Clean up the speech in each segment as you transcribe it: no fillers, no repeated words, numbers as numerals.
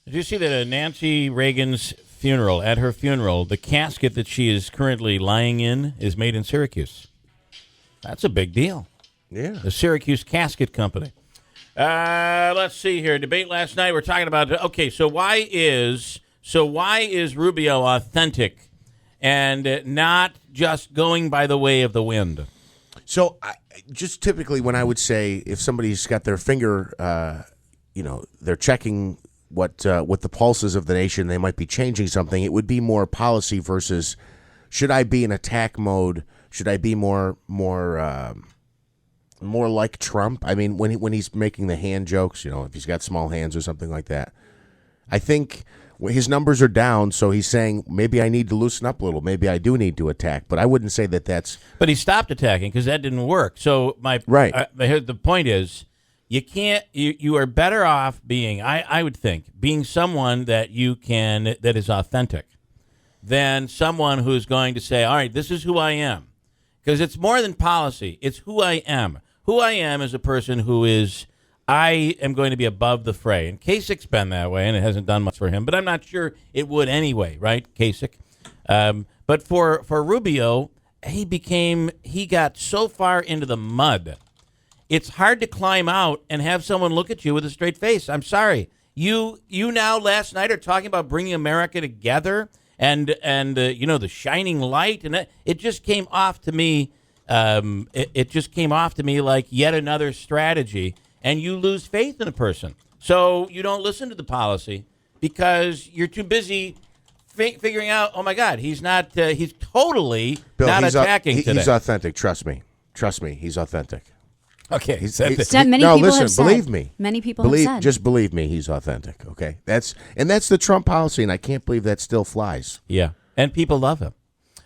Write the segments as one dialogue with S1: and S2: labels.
S1: Did you see that at Nancy Reagan's funeral, at her funeral, the casket that she is currently lying in is made in Syracuse? That's a big deal.
S2: Yeah.
S1: The Syracuse Casket Company. Let's see here. Debate last night. We're talking about, okay, so why is Rubio authentic and not just going by the way of the wind?
S2: So just typically when I would say if somebody's got their finger, they're checking what the pulses of the nation, they might be changing something. It would be more policy versus should I be in attack mode? Should I be more like Trump? I mean, when he's making the hand jokes, if he's got small hands or something like that, I think his numbers are down. So he's saying maybe I need to loosen up a little. Maybe I do need to attack, but I wouldn't say that that's.
S1: But he stopped attacking because that didn't work. So the point is, you can't. You are better off being. I would think being someone that is authentic, than someone who's going to say, all right, this is who I am. Because it's more than policy. It's who I am. Who I am is a person who is, I am going to be above the fray. And Kasich's been that way, and it hasn't done much for him. But I'm not sure it would anyway, right, Kasich? But for Rubio, he got so far into the mud. It's hard to climb out and have someone look at you with a straight face. I'm sorry. You now last night are talking about bringing America together. And the shining light, and it just came off to me. It just came off to me like yet another strategy, and you lose faith in a person. So you don't listen to the policy because you're too busy figuring out. Oh my God, he's not. He's totally
S2: Bill,
S1: not attacking today.
S2: He's authentic. Trust me. He's authentic.
S1: Okay,
S3: many people have said.
S2: Believe me.
S3: Many people have said.
S2: Just believe me, he's authentic. Okay, that's the Trump policy, and I can't believe that still flies.
S1: Yeah, and people love him.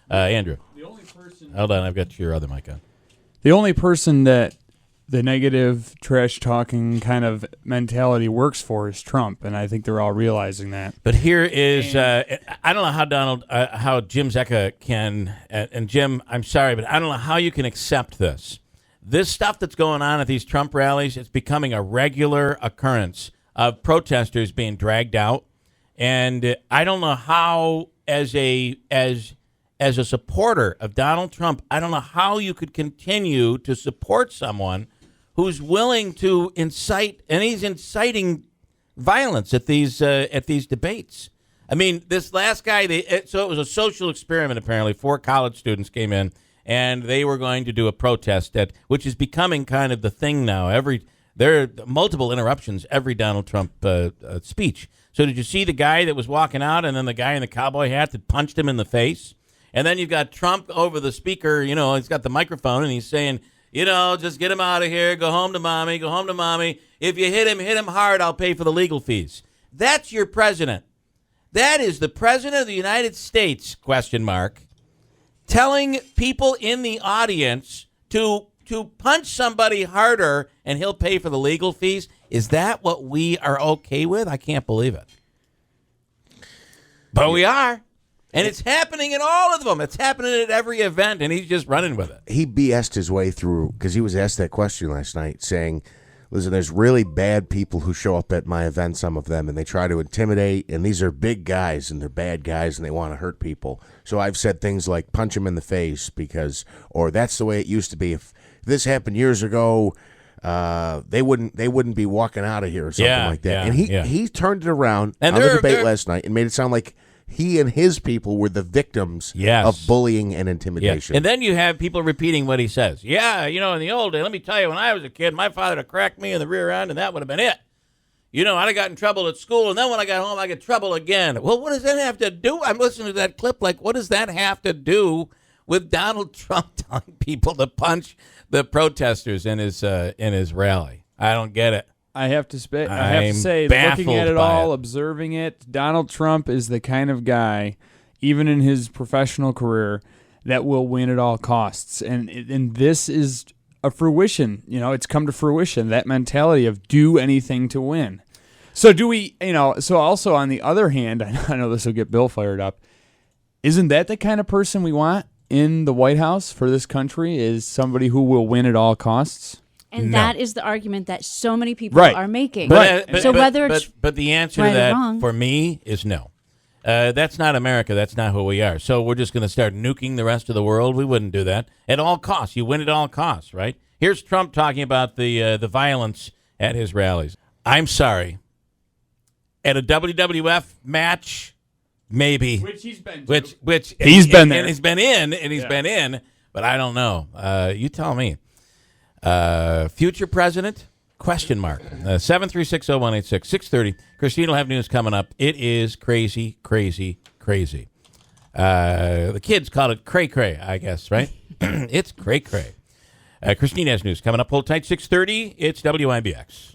S1: Andrew,
S4: the only person.
S1: Hold on, I've got your other mic on.
S4: The only person that the negative, trash talking kind of mentality works for is Trump, and I think they're all realizing that.
S1: But here is I don't know how Jim Zecca can, and Jim, I'm sorry, but I don't know how you can accept this. This stuff that's going on at these Trump rallies, it's becoming a regular occurrence of protesters being dragged out. And I don't know how, as a supporter of Donald Trump, I don't know how you could continue to support someone who's willing to incite, and he's inciting violence at these debates. I mean, this last guy, so it was a social experiment, apparently. 4 college students came in. And they were going to do a protest which is becoming kind of the thing now. There are multiple interruptions every Donald Trump speech. So did you see the guy that was walking out, and then the guy in the cowboy hat that punched him in the face? And then you've got Trump over the speaker. He's got the microphone, and he's saying, just get him out of here. Go home to mommy. Go home to mommy. If you hit him hard. I'll pay for the legal fees. That's your president. That is the president of the United States, ? Telling people in the audience to punch somebody harder and he'll pay for the legal fees. Is that what we are okay with? I can't believe it. But we are. And it's happening in all of them. It's happening at every event, and he's just running with it.
S2: He BS'd his way through, because he was asked that question last night, saying, listen, there's really bad people who show up at my event, some of them, and they try to intimidate, and these are big guys, and they're bad guys, and they want to hurt people. So I've said things like, punch him in the face, or that's the way it used to be. If this happened years ago, they wouldn't be walking out of here or something like that.
S1: Yeah,
S2: and he turned it around on the debate last night and made it sound like he and his people were the victims of bullying and intimidation.
S1: Yes. And then you have people repeating what he says. Yeah, in the old days, let me tell you, when I was a kid, my father would have cracked me in the rear end, and that would have been it. I'd have gotten in trouble at school, and then when I got home, I got trouble again. Well, what does that have to do? I'm listening to that clip like, what does that have to do with Donald Trump telling people to punch the protesters in his rally? I don't get it.
S4: I have to say, looking at it all, observing it, Donald Trump is the kind of guy, even in his professional career, that will win at all costs. And this is a fruition. It's come to fruition, that mentality of do anything to win. So do we, so also on the other hand, I know this will get Bill fired up, isn't that the kind of person we want in the White House for this country, is somebody who will win at all costs?
S3: And
S1: No.
S3: that is the argument that so many people
S4: Right.
S3: are making.
S1: But the answer
S3: right
S1: to
S3: or
S1: that
S3: wrong.
S1: for me is no. That's not America. That's not who we are. So we're just going to start nuking the rest of the world. We wouldn't do that at all costs. You win at all costs, right? Here's Trump talking about the violence at his rallies. I'm sorry. At a WWF match, maybe.
S4: Which he's been to.
S1: Which
S4: he's been there.
S1: And he's been in, but I don't know. You tell me. Future president? Question mark. 7360186 6:30. Christine will have news coming up. It is crazy, crazy, crazy. The kids call it cray cray, I guess, right? It's cray cray. Christine has news coming up. Hold tight. 6:30. It's WIBX.